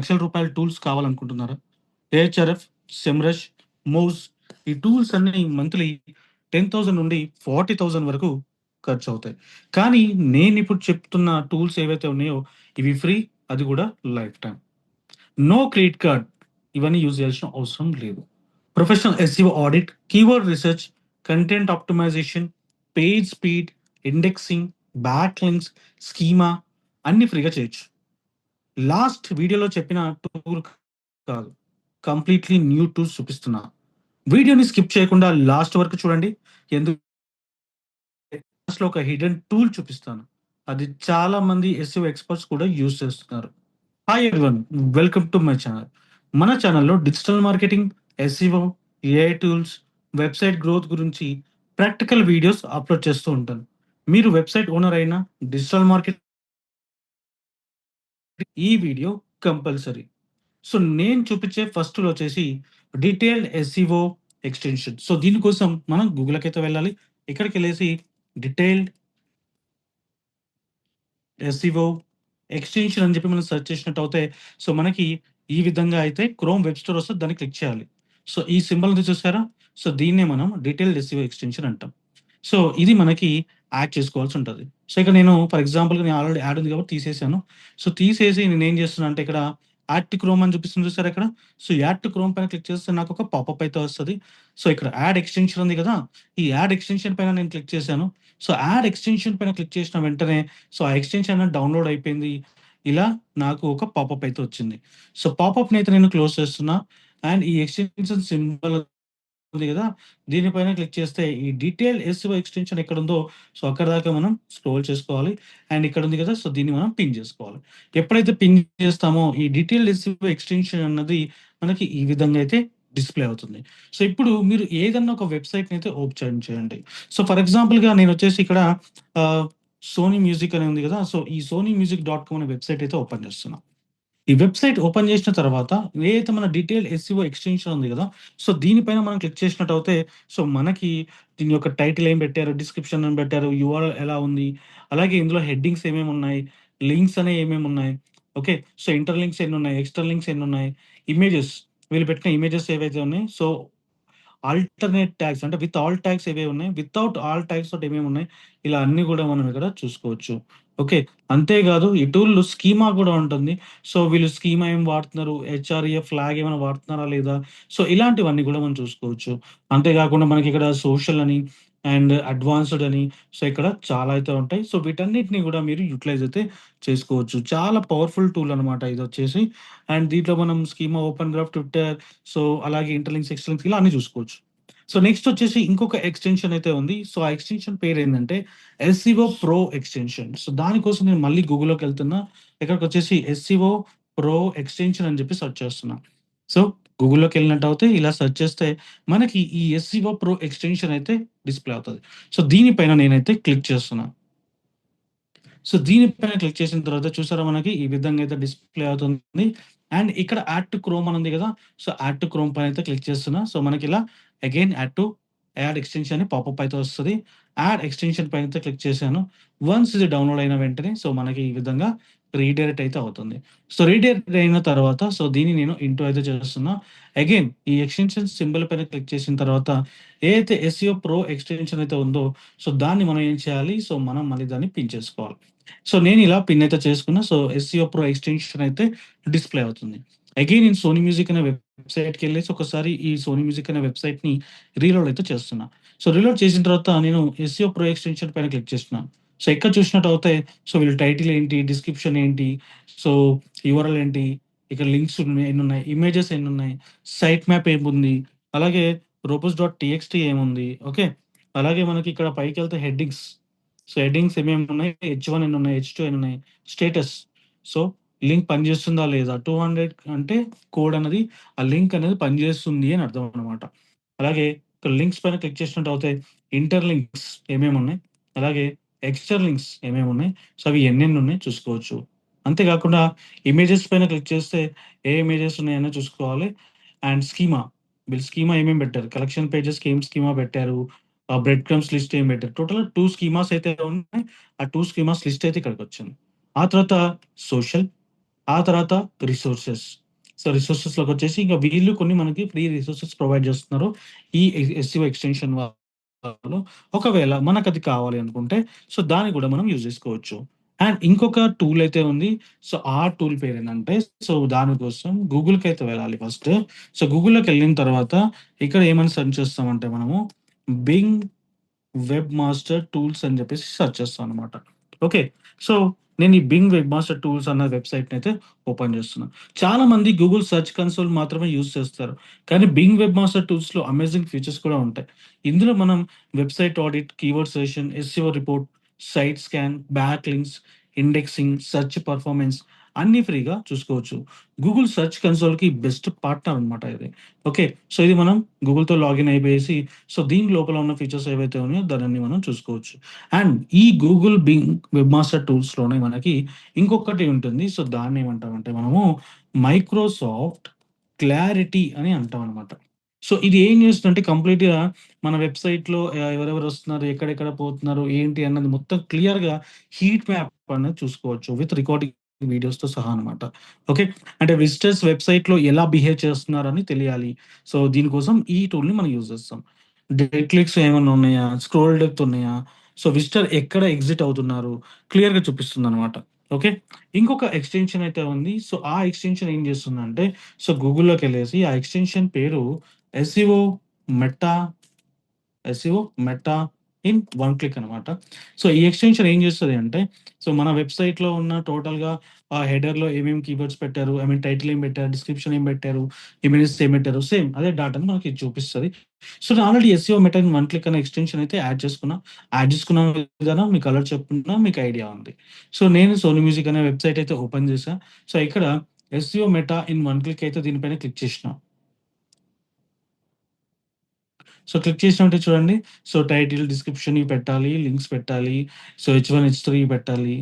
రూ. 1,00,000 tools కావాలనుకుంటున్నారా? ఏహెచ్ఆర్ఎఫ్, సెమ్‌రష్, moves ఈ tools అన్నీ మంత్లీ 10,000 నుండి 40,000 వరకు ఖర్చవుతాయి. కానీ నేనిప్పుడు చెప్తున్న టూల్స్ ఏవైతే ఉన్నాయో ఇవి ఫ్రీ. అది గూడా lifetime. No credit card ఇవన్నీ యూజ్ చేయాల్సిన అవసరం లేదు. Professional SEO audit, keyword research, content optimisation, page speed, indexing, backlinks, schema అన్నీ ఫ్రీగా చేయొచ్చు. లాస్ట్ వీడియోలో చెప్పిన టూల్ కాదు. కంప్లీట్‌లీ న్యూ టూల్స్ చూపిస్తున్నా. వీడియోని స్కిప్ చేయకుండా లాస్ట్ వరకు చూడండి. ఎందుకంటే లాస్ట్‌లో ఒక హిడెన్ టూల్ చూపిస్తాను. అది చాలా మంది ఎస్ఈఓ ఎక్స్‌పర్ట్స్ కూడా యూజ్ చేస్తున్నారు. Hi everyone, welcome to my channel. మన ఛానల్‌లో digital marketing, SEO, AI tools, website growth గురించి ప్రాక్టికల్ వీడియోస్ అప్‌లోడ్ చేస్తూ ఉంటాను. మీరు వెబ్‌సైట్ ఓనర్ అయినా, డిజిటల్ మార్కెట్ ఈ వీడియో కంపల్సరీ. సో, నేను చూపించే ఫస్ట్‌లో వచ్చేసి డీటెయిల్డ్ ఎస్‌ఈఓ ఎక్స్‌టెన్షన్. సో, దీనికోసం మనం గూగుల్‌కైతే వెళ్ళాలి. ఇక్కడికెళ్ళేసి డీటెయిల్డ్ ఎస్‌ఈఓ ఎక్స్‌టెన్షన్ అని చెప్పి మనం సెర్చ్ చేసినట్టయితే సో, మనకి ఈ విధంగా అయితే క్రోమ్ వెబ్ స్టోర్ వస్తది. దాన్ని క్లిక్ చేయాలి. సో, ఈ సింబల్ ఉంది చూసారా? సో, దీన్నే మనం డీటెయిల్డ్ ఎస్‌ఈఓ ఎక్స్‌టెన్షన్ అంటాం. సో, ఇది మనకి యాడ్ చేసుకోవాల్సుంటది. సో, ఇక్కడ నేను ఫర్ ఎగ్జాంపుల్‌గా నేను ఆల్రెడీ యాడ్ ఉంది కాబట్టి తీసేసాను. సో, తీసేసి నేనేం చేస్తున్నా అంటే ఇక్కడ యాడ్ టు క్రోమ్ అని చూపిస్తుంది చూసారా ఇక్కడ? సో, యాడ్ టు క్రోమ్ పైన క్లిక్ చేస్తే నాకొక పాపప్ అయితే వస్తది. సో, ఇక్కడ యాడ్ ఎక్స్‌టెన్షన్ ఉంది కదా! ఈ యాడ్ ఎక్స్‌టెన్షన్ పైన నేను క్లిక్ చేశాను. సో, యాడ్ ఎక్స్‌టెన్షన్ పైన క్లిక్ చేసిన వెంటనే సో, ఆ ఎక్స్‌టెన్షన్ అనేది డౌన్‌లోడ్ అయిపోయింది. ఇలా నాకు ఒక పాపప్ అయితే వచ్చింది. సో, పాపప్‌నయితే నేను క్లోజ్ చేస్తున్నా. అండ్ ఈ ఎక్స్‌టెన్షన్ సింబల్ ఉంది గదా! దీనిపైన క్లిక్ చేస్తే ఈ డీటెయిల్ ఎస్‌ఓ ఎక్స్‌టెన్షన్ ఎక్కడుందో సో, అక్కడి దాకా మనం స్క్రోల్ చేసుకోవాలి. అండ్ ఇక్కడ ఉంది గదా! సో, దీన్ని మనం పిన్ జేసుకోవాలి. ఎప్పుడైతే పిన్ చేస్తామో ఈ డీటెయిల్డ్ ఎస్‌ఓ ఎక్స్‌టెన్షన్ అన్నది మనకి ఈ విధంగా అయితే డిస్‌ప్లే అవుతుంది. సో, ఇప్పుడు మీరు ఏదన్నా ఒక వెబ్‌సైట్‌నయితే ఓపెన్ చేయండి. సో, ఫర్ ఎగ్జాంపుల్‌గా నేనొచ్చేసి ఇక్కడ ఆహ్, సోనీ మ్యూజిక్ అని ఉంది గదా! సో, ఈ సోనీ మ్యూజిక్ డాట్ కామ్ అనే వెబ్‌సైట్ అయితే ఓపెన్ చేస్తున్నా. ఈ వెబ్‌సైట్ ఓపెన్ చేసిన తర్వాత ఏదైతే మన డీటెయిల్ ఎస్‌ఈఓ ఎక్స్‌టెన్షన్ ఉంది గదా! సో, దీనిపైన మనం క్లిక్ చేసినట్టయితే సో, మనకి దీని యొక్క టైటిల్ ఏం పెట్టారు, డిస్క్రిప్షన్ ఏం పెట్టారు, యూఆర్ఎల్ ఎలా ఉంది, అలాగే ఇందులో హెడ్డింగ్స్ ఏమేమున్నాయి, లింక్స్ అనేవి ఏమేమున్నాయి, ఓకే. సో, ఇంటర్ లింక్స్ ఎన్నున్నాయి, ఎక్స్‌ట్రా లింక్స్ ఎన్నున్నాయి, ఇమేజెస్ వీళ్ళు పెట్టిన ఇమేజెస్ ఏవైతే ఉన్నాయో సో, ఆల్టర్‌నేట్ ట్యాగ్స్ అంటే విత్ ఆల్ ట్యాగ్స్ ఏవేవున్నాయి, వితౌట్ ఆల్ ట్యాగ్స్ తోటి ఏమేమున్నాయి, ఇలా అన్నీ గూడా మనం ఇక్కడ చూసుకోవచ్చు. ఓకే. అంతేగాదు ఈ టూల్‌లో స్కీమా గూడా ఉంటుంది. సో, వీళ్ళు స్కీమా ఏం వాడుతున్నారు, హెచ్ఆర్‌ఈఎఫ్ ఫ్లాగ్ ఏమైనా వాడుతున్నారా లేదా? సో, ఇలాంటివన్నీ గూడా మనం చూసుకోవచ్చు. అంతే గాకుండా మనకిక్కడ సోషల్ అని అండ్ అడ్వాన్స్‌డ్ అని సో, ఇక్కడ చాలా అయితే ఉంటాయి. సో, వీటన్నిటిని గూడా మీరు యుటిలైజ్ అయితే చేసుకోవచ్చు. చాలా పవర్‌ఫుల్ టూల్ అనమాట ఇదొచ్చేసి. అండ్ దీంట్లో మనం schema, open graph, Twitter so, అలాగే ఇంటర్లింక్స్, ఎక్స్‌లింక్స్ ఇలా అన్నీ చూసుకోవచ్చు. సో, నెక్స్ట్ వచ్చేసి ఇంకొక ఎక్స్‌టెన్షన్ అయితే ఉంది. సో, ఆ ఎక్స్‌టెన్షన్ పేరేందంటే ఎస్‌సిఓ ప్రో ఎక్స్‌టెన్షన్. సో, దానికోసం నేను మళ్ళీ గూగుల్‌లోకెళ్తున్నా. ఇక్కడికొచ్చేసి ఎస్‌సిఓ ప్రో ఎక్స్‌టెన్షన్ అని చెప్పి సెర్చ్ చేస్తున్నా. సో, గూగుల్‌లోకెళ్ళినట్టయితే ఇలా సెర్చ్ చేస్తే మనకి ఈ ఎస్‌సిఓ ప్రో ఎక్స్‌టెన్షన్ అయితే డిస్‌ప్లే అవుతది. సో, దీనిపైన నేనైతే క్లిక్ చేస్తున్నా. సో, దీనిపైన క్లిక్ చేసిన తర్వాత చూసారా మనకి ఈ విధంగా అయితే డిస్‌ప్లే అవుతుంది. అండ్ ఇక్కడ యాడ్ టు క్రోమ్ అని ఉంది గదా! సో, యాడ్ టు క్రోమ్ పైన అయితే క్లిక్ చేస్తున్నా. సో, మనకిలా అగైన్ యాడ్ ఎక్స్‌టెన్షన్ అని పాపప్ అయితే వస్తది. యాడ్ ఎక్స్‌టెన్షన్ పైన అయితే క్లిక్ చేశాను. వన్స్ ఇది డౌన్‌లోడ్ అయిన వెంటనే సో, మనకి ఈ విధంగా రీడైరెక్ట్ అయితే అవుతుంది. సో, రీడైరెక్ట్ అయిన తర్వాత సో, దీన్ని నేను ఇంటూ అయితే చేస్తున్నా. అగైన్ ఈ ఎక్స్‌టెన్షన్ సింబల్ పైన క్లిక్ చేసిన తర్వాత ఏదైతే ఎస్‌సిఓ ప్రో ఎక్స్‌టెన్షన్ అయితే ఉందో సో, దాన్ని మనం ఏం చేయాలి? సో, మనం మళ్ళీ దాన్ని పిన్ చేసుకోవాలి. సో, నేనిలా పిన్ అయితే చేసుకున్నా. సో, ఎస్‌సిఓ ప్రో ఎక్స్‌టెన్షన్ అయితే డిస్‌ప్లే అవుతుంది. అగైన్ నేను సోనీ మ్యూజిక్ అనే వెబ్‌సైట్‌కెళ్ళేసి ఒకసారి ఈ సోనీ మ్యూజిక్ అనే వెబ్‌సైట్‌ని రీలోడ్ అయితే చేస్తున్నా. సో, రీలోడ్ చేసిన తర్వాత నేను ఎస్‌సిఓ ప్రో ఎక్స్‌టెన్షన్ పైన క్లిక్ చేస్తున్నాను. సో, ఇక్కడ చూసినట్టయితే సో, వీళ్ళ టైటిల్ ఏంటి, డిస్క్రిప్షన్ ఏంటి, సో, యూఆర్ఎల్ ఏంటి, ఇక్కడ లింక్స్ ఎన్నున్నాయి, ఇమేజెస్ ఎన్నున్నాయి, సైట్ మ్యాప్ ఏముంది, అలాగే రోబోస్ డాట్ టీఎక్స్‌టీ ఏముంది, ఓకే. అలాగే మనకి ఇక్కడ పైకెళ్తే హెడ్డింగ్స్ సో, హెడ్డింగ్స్ ఏమేమున్నాయి, హెచ్1 ఎన్నున్నాయి, హెచ్2 ఎన్నున్నాయి, స్టేటస్ సో, లింక్ పనిచేస్తుందా లేదా? 200 అంటే కోడ్ అనేది ఆ లింక్ అనేది పనిచేస్తుంది అని అర్థం అన్నమాట. అలాగే ఇక్కడ లింక్స్ పైన క్లిక్ చేసినట్టయితే ఇంటర్ లింక్స్ ఏమేమున్నాయి, అలాగే ఎక్స్‌టర్ లింక్స్ ఏమేమున్నాయి, సో, అవి ఎన్నెన్నున్నాయి చూసుకోవచ్చు. అంతే కాకుండా ఇమేజెస్ పైన క్లిక్ చేస్తే ఏ ఇమేజెస్ ఉన్నాయని చూసుకోవాలి. అండ్ స్కీమా వీళ్ళు స్కీమా ఏమేమి పెట్టారు, కలెక్షన్ పేజెస్‌కి ఏం స్కీమా పెట్టారు, బ్రెడ్ క్రమ్స్ లిస్ట్ ఏం పెట్టారు. టోటల్‌గా 2 స్కీమాస్ అయితే ఉన్నాయి. ఆ 2 స్కీమాస్ లిస్ట్ అయితే ఇక్కడికొచ్చింది. ఆ తర్వాత సోషల్, ఆ తర్వాత రిసోర్సెస్. సో, రిసోర్సెస్‌లోకొచ్చేసి ఇంక వీళ్ళు కొన్ని మనకి ఫ్రీ రిసోర్సెస్ ప్రొవైడ్ చేస్తున్నారు. ఈ ఎస్‌ఈఓ ఎక్స్‌టెన్షన్ వాళ్ళు. ఒకవేళ మనకది కావాలి అనుకుంటే, సో, దాన్ని కూడా మనం యూజ్ చేసుకోవచ్చు. అండ్ ఇంకొక టూల్ అయితే ఉంది. సో, ఆ టూల్ పేరేంటంటే, సో, దానికోసం గూగుల్‌కైతే వెళ్ళాలి ఫస్ట్. సో, గూగుల్‌లోకెళ్ళిన తర్వాత ఇక్కడ ఏమని సెర్చ్ చేస్తామంటే మనము బింగ్ వెబ్ మాస్టర్ టూల్స్ అని చెప్పేసి సెర్చ్ చేస్తామనమాట. ఓకే. సో, నేను ఈ బింగ్ వెబ్ మాస్టర్ టూల్స్ అన్న వెబ్‌సైట్‌నయితే ఓపెన్ చేస్తున్నాను. చాలామంది గూగుల్ సెర్చ్ కన్సోల్ మాత్రమే యూజ్ చేస్తారు. కానీ బింగ్ వెబ్ మాస్టర్ టూల్స్‌లో అమేజింగ్ ఫీచర్స్ కూడా ఉంటాయి. ఇందులో మనం website audit, keyword searching, SEO report, site scan, back links, indexing, search performance అన్నీ ఫ్రీగా చూసుకోవచ్చు. గూగుల్ సెర్చ్ కన్సోల్‌కి బెస్ట్ పార్ట్నర్ అనమాట ఇది. ఓకే. సో, ఇది మనం గూగుల్‌తో లాగిన్ అయిపోయేసి సో, దీని లోపల ఉన్న ఫీచర్స్ ఏవైతే ఉన్నాయో దానన్నీ మనం చూసుకోవచ్చు. అండ్ ఈ గూగుల్ బింగ్ వెబ్‌మాస్టర్ టూల్స్‌లోనే మనకి ఇంకొకటి ఉంటుంది. సో, దాన్నేమంటామంటే మనము మైక్రోసాఫ్ట్ క్లారిటీ అని అంటామనమాట. సో, ఇది ఏం చేస్తుందంటే కంప్లీట్‌గా మన వెబ్‌సైట్‌లో ఎవరెవరొస్తున్నారు, ఎక్కడెక్కడ పోతున్నారు, ఏంటి అన్నది మొత్తం క్లియర్‌గా హీట్ మ్యాప్ అనేది చూసుకోవచ్చు. విత్ రికార్డింగ్ వీడియోస్‌తో సహా అనమాట. ఓకే. అంటే విజిటర్స్ వెబ్‌సైట్‌లో ఎలా బిహేవ్ చేస్తున్నారని తెలియాలి. సో, దీనికోసం ఈ టూల్‌ని మనం యూజ్ చేస్తాం. డెడ్ క్లిక్స్ ఏమన్నా ఉన్నాయా? స్క్రోల్ డెప్త్ ఉన్నాయా? సో, విజిటర్ ఎక్కడ ఎగ్జిట్ అవుతున్నారు? క్లియర్‌గా చూపిస్తుందనమాట. ఓకే. ఇంకొక ఎక్స్‌టెన్షన్ అయితే ఉంది. సో, ఆ ఎక్స్‌టెన్షన్ ఏం చేస్తుందంటే, సో, గూగుల్‌లోకెళ్ళేసి ఆ ఎక్స్‌టెన్షన్ పేరు SEO meta SEO meta in one click అనమాట. సో, ఈ ఎక్స్‌టెన్షన్ ఏం చేస్తది అంటే, సో, మన వెబ్‌సైట్‌లో ఉన్న టోటల్‌గా హెడర్‌లో ఏమేమి కీవర్డ్స్ పెట్టారు, ఐ మీన్ టైటిల్ ఏం పెట్టారు, డిస్క్రిప్షన్ ఏం పెట్టారు, ఇమేజెస్ ఏం పెట్టారు, సేమ్ అదే డాటాని మనకి చూపిస్తది. సో, నేను already SEO meta in one click అనే ఎక్స్‌టెన్షన్ అయితే యాడ్ చేసుకున్నా. యాడ్ చేసుకున్న విధానం మీకు ఆల్రెడీ చెప్పుకున్నా, మీకు ఐడియా ఉంది. సో, నేను సోనీ మ్యూజిక్ అనే వెబ్‌సైట్ అయితే ఓపెన్ చేశా. సో, ఇక్కడ SEO meta in one click అయితే దీనిపైన క్లిక్ చేసినా. సో, క్లిక్ చేసినట్టే చూడండి. సో, టైటిల్, డిస్క్రిప్షన్ ఇవి పెట్టాలి. లింక్స్ పెట్టాలి. సో, హెచ్1, హెచ్3 పెట్టాలి.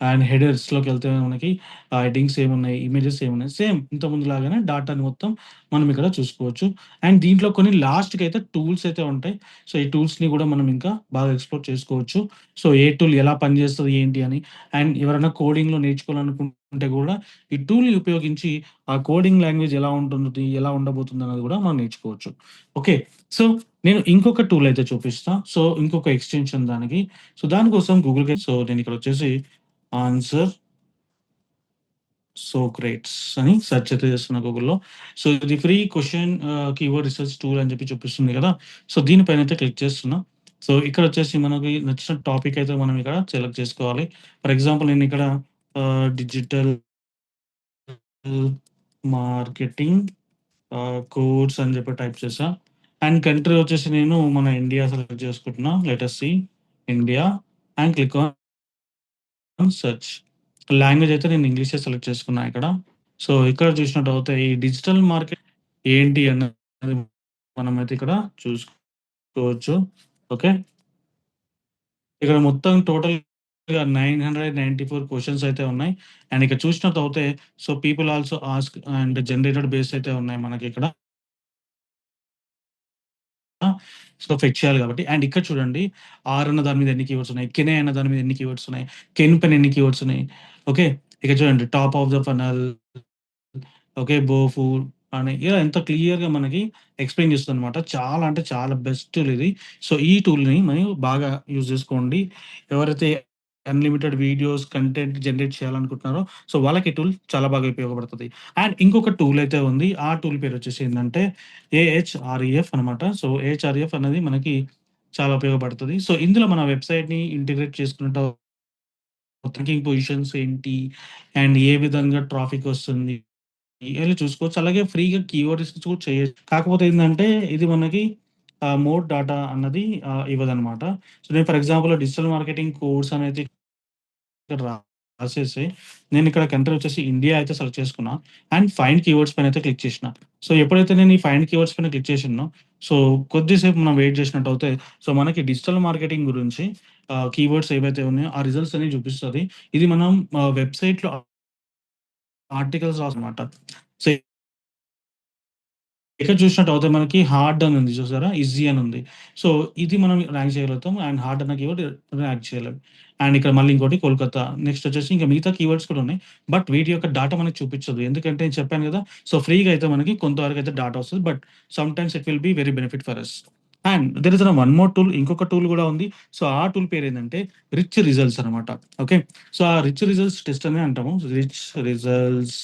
అండ్ హెడర్స్‌లోకెళ్తే మనకి హెడ్డింగ్స్ ఏమున్నాయి, ఇమేజెస్ ఏమున్నాయి, సేమ్ ఇంతకుముందు లాగానే డాటాని మొత్తం మనం ఇక్కడ చూసుకోవచ్చు. అండ్ దీంట్లో కొన్ని లాస్ట్‌కైతే టూల్స్ అయితే ఉంటాయి. సో, ఈ టూల్స్‌ని కూడా మనం ఇంకా బాగా ఎక్స్‌ప్లోర్ చేసుకోవచ్చు. సో, ఏ టూల్ ఎలా పనిచేస్తది ఏంటి అని. అండ్ ఎవరైనా కోడింగ్‌లో నేర్చుకోవాలనుకుంటే కూడా ఈ టూల్‌ని ఉపయోగించి ఆ కోడింగ్ లాంగ్వేజ్ ఎలా ఉంటుంది, ఎలా ఉండబోతుందన్నది కూడా మనం నేర్చుకోవచ్చు. ఓకే. సో, నేను ఇంకొక టూల్ అయితే చూపిస్తా. సో, ఇంకొక ఎక్స్‌టెన్షన్ దానికి. సో, దానికోసం సో, నేనిక్కడొచ్చేసి ఆన్సర్ సోక్రేట్స్ అని సెర్చ్ అయితే చేస్తున్నా గూగుల్‌లో. సో, ఇది free question keyword research tool అని చెప్పి చూపిస్తుంది కదా! సో, దీనిపైనైతే క్లిక్ చేస్తున్నా. సో, ఇక్కడొచ్చేసి మనకి నచ్చిన టాపిక్ అయితే మనం ఇక్కడ సెలెక్ట్ చేసుకోవాలి. ఫర్ ఎగ్జాంపుల్ నేనిక్కడ డిజిటల్ మార్కెటింగ్ కోర్స్ అని చెప్పి టైప్ చేశా. అండ్ కంట్రీ వచ్చేసి నేను మన ఇండియా సెలెక్ట్ చేసుకుంటున్నా. Let us see India and click on search. Language అయితే నేను ఇంగ్లీషే సెలెక్ట్ చేసుకున్నా ఇక్కడ. సో, ఇక్కడ చూసినట్టయితే ఈ డిజిటల్ మార్కెట్ ఏంటి అన్నది మనమైతే ఇక్కడ చూసుకోవచ్చు. ఓకే. ఇక్కడ మొత్తం టోటల్‌గా 994 క్వెషన్స్ అయితే ఉన్నాయి. అండ్ ఇక్కడ చూసినట్టయితే so, people also ask and generated base అయితే ఉన్నాయి మనకిక్కడ. ఆ! సో, ఫెచ్ చేయాలి కాబట్టి. అండ్ ఇక్కడ చూడండి 'ఆర్' అన్న దాని మీద ఎన్ని కీవర్డ్స్ ఉన్నాయి. 'కెనే' అన్న దాని మీద ఎన్ని కీవర్డ్స్ ఉన్నాయి. 'కెన్' పైన ఎన్ని కీవర్డ్స్ ఉన్నాయి. ఓకే. ఇక చూడండి top of the funnel okay. 'బోఫుల్' అని ఇలా ఎంత క్లియర్‌గా మనకి ఎక్స్‌ప్లెయిన్ చేస్తుందనమాట. చాలా అంటే చాలా బెస్ట్ టూల్ ఇది. సో, ఈ టూల్‌ని మనం బాగా యూజ్ చేసుకోండి. ఎవరైతే అన్‌లిమిటెడ్ వీడియోస్, కంటెంట్ జనరేట్ చేయాలనుకుంటున్నారో సో, వాళ్ళకి ఈ టూల్ చాలా బాగా ఉపయోగపడతది. అండ్ ఇంకొక టూల్ అయితే ఉంది. ఆ టూల్ పేరొచ్చేసి ఏందంటే ఏహెచ్ఆర్‌ఈఎఫ్ అనమాట. సో, ఏహెచ్ఆర్‌ఈఎఫ్ అనేది మనకి చాలా ఉపయోగపడతది. సో, ఇందులో మన వెబ్‌సైట్‌ని ఇంటిగ్రేట్ చేసుకున్నట్టు థింకింగ్ పొజిషన్స్ ఏంటి? అండ్ ఏ విధంగా ట్రాఫిక్ వస్తుంది? ఇయన్నీ చూసుకోవచ్చు. అలాగే ఫ్రీగా కీవర్డ్ రిసర్చ్ కూడా చేయొచ్చు. కాకపోతే ఏందంటే ఇది మనకి మోర్ డాటా అన్నది ఇవ్వదనమాట. సో, నేను for example digital marketing course అనేది ఇక్కడ రాసేసి నేనిక్కడ కంట్రీ వచ్చేసి ఇండియా అయితే సెలెక్ట్ చేసుకున్నా. అండ్ ఫైండ్ కీవర్డ్స్ పైన అయితే క్లిక్ చేసిన. సో, ఎప్పుడైతే నేను ఈ ఫైండ్ కీవర్డ్స్ పైన క్లిక్ చేశానో సో, కొద్దిసేపు మనం వెయిట్ చేసినట్టయితే సో, మనకి డిజిటల్ మార్కెటింగ్ గురించి కీవర్డ్స్ ఏవైతే ఉన్నాయో ఆ రిజల్ట్స్ అనేవి చూపిస్తది. ఇది మనం వెబ్‌సైట్‌లో ఆర్టికల్స్ రాసనమాట. సో ఇక్కడ చూసినట్టయితే మనకి హార్డ్ అని ఉంది చూసారా? ఈజీ అని ఉంది. సో, ఇది మనం ర్యాంక్ చేయగలుగుతాం. అండ్ హార్డ్ అన్న కీవర్డ్ ర్యాంక్ చేయలేం. అండ్ ఇక్కడ మళ్ళీ ఇంకోటి కోల్‌కతా. నెక్స్ట్ వచ్చేసి ఇంకా మిగతా కీవర్డ్స్ కూడా ఉన్నాయి. బట్ వీటి యొక్క డాటా మనకు చూపించదు. ఎందుకంటే నేను చెప్పాను కదా! సో, ఫ్రీగా అయితే మనకి కొంతవరకైతే డాటా వస్తది. But sometimes it will be very benefit for us. And there is one more tool. ఇంకొక టూల్ కూడా ఉంది. సో, ఆ టూల్ పేరేంటంటే రిచ్ రిజల్ట్స్ అనమాట. ఓకే. సో, ఆ రిచ్ రిజల్ట్స్ టెస్ట్ అని అంటాము. Rich results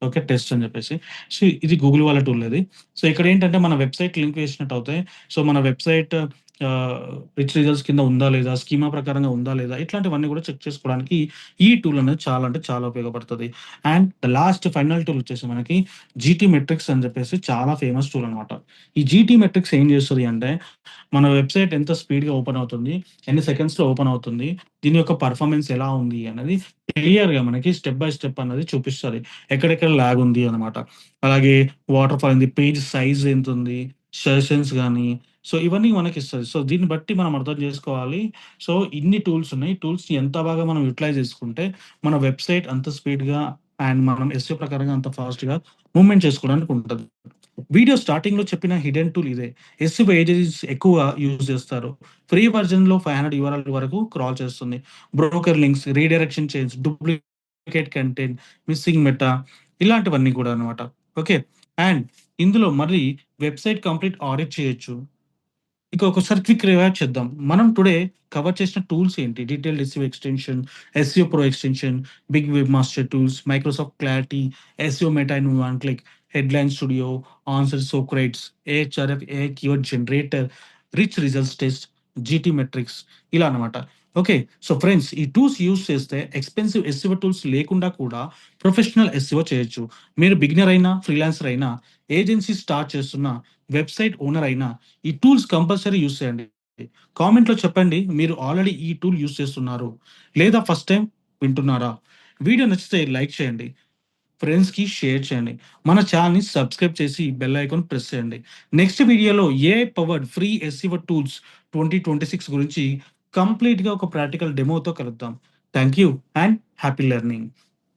okay. టెస్ట్ అని చెప్పేసి. సో, ఇది గూగుల్ వాళ్ళ టూల్ ఇది. సో, ఇక్కడేంటంటే మన వెబ్‌సైట్ లింక్ వేసినట్టవుతే, సో, మన వెబ్‌సైట్ ఆహ్, రిచ్ రిజల్ట్స్ కింద ఉందా లేదా? స్కీమా ప్రకారంగా ఉందా లేదా? ఇట్లాంటివన్నీ గూడా చెక్ చేసుకోవడానికి ఈ టూల్ అనేది చాలా అంటే చాలా ఉపయోగపడతది. And the last final tool వచ్చేసి మనకి జీటీ మెట్రిక్స్ అని చెప్పేసి చాలా ఫేమస్ టూల్ అనమాట. ఈ జీటీ మెట్రిక్స్ ఏం చేస్తది అంటే, మన వెబ్‌సైట్ ఎంత స్పీడ్‌గా ఓపెన్ అవుతుంది, ఎన్ని సెకండ్స్‌లో ఓపెన్ అవుతుంది, దీని యొక్క పెర్ఫార్మన్స్ ఎలా ఉంది అనేది క్లియర్‌గా మనకి స్టెప్ బై స్టెప్ అన్నది చూపిస్తది. ఎక్కడెక్కడ లాగ్ ఉంది అన్నమాట. అలాగే వాటర్ ఫాల్ ఉంది, పేజ్ సైజ్ ఎంతుంది, సెషన్స్ గాని, సో, ఇవన్నీ మనకిస్తది. సో, దీన్ని బట్టి మనం అర్థం చేసుకోవాలి. సో, ఇన్ని టూల్స్ ఉన్నాయి. టూల్స్‌ని ఎంత బాగా మనం యుటిలైజ్ చేసుకుంటే, మన వెబ్‌సైట్ అంత స్పీడ్‌గా అండ్ మనం ఎస్‌ఈఓ ప్రకారంగా అంత ఫాస్ట్‌గా మూవ్‌మెంట్ చేసుకోవడానికి ఉంటది. వీడియో స్టార్టింగ్‌లో చెప్పిన హిడెన్ టూల్ ఇదే. ఎస్‌ఈఓ ఏజెన్సీస్ ఎక్కువ యూజ్ చేస్తారు. ఫ్రీ వర్జన్‌లో 500 యూఆర్ఎల్ వరకు క్రాల్ చేస్తుంది. Broker links, redirection chains, duplicate content, missing meta ఇలాంటివన్నీ కూడా అన్నమాట. ఓకే. అండ్ ఇందులో మరి వెబ్‌సైట్ కంప్లీట్ ఆడిట్ చేయొచ్చు. ఇక ఒకసారి క్విక్ రివైవ్ చేద్దాం. మనం టుడే కవర్ చేసిన టూల్స్ ఏంటి? Detailed SEO extension, SEO pro extension, Bing web master tools, Microsoft Clarity, SEO meta in one click, headline studio, answer Socrates, AHRF, AI keyword generator, rich results test, GT metrix ఇలా అన్నమాట. Okay. So, friends ఈ tools use చేస్తే expensive SEO tools లేకుండా కూడా professional SEO చేయొచ్చు. మీరు beginner అయినా, freelancer అయినా, ఏజెన్సీ స్టార్ట్ చేస్తున్న, వెబ్‌సైట్ ఓనర్ అయినా ఈ టూల్స్ కంపల్సరీ యూజ్ చేయండి. కామెంట్‌లో చెప్పండి. మీరు ఆల్రెడీ ఈ టూల్ యూజ్ చేస్తున్నారు. లేదా ఫస్ట్ టైమ్ వింటున్నారా? వీడియో నచ్చితే లైక్ చేయండి. ఫ్రెండ్స్‌కి షేర్ చేయండి. మన ఛానెల్‌ని సబ్స్క్రైబ్ చేసి బెల్ ఐకాన్ ప్రెస్ చేయండి. నెక్స్ట్ వీడియోలో AI powered free SEO tools 2026 గురించి కంప్లీట్‌గా ఒక ప్రాక్టికల్ డెమోతో కలుద్దాం. Thank you and happy learning.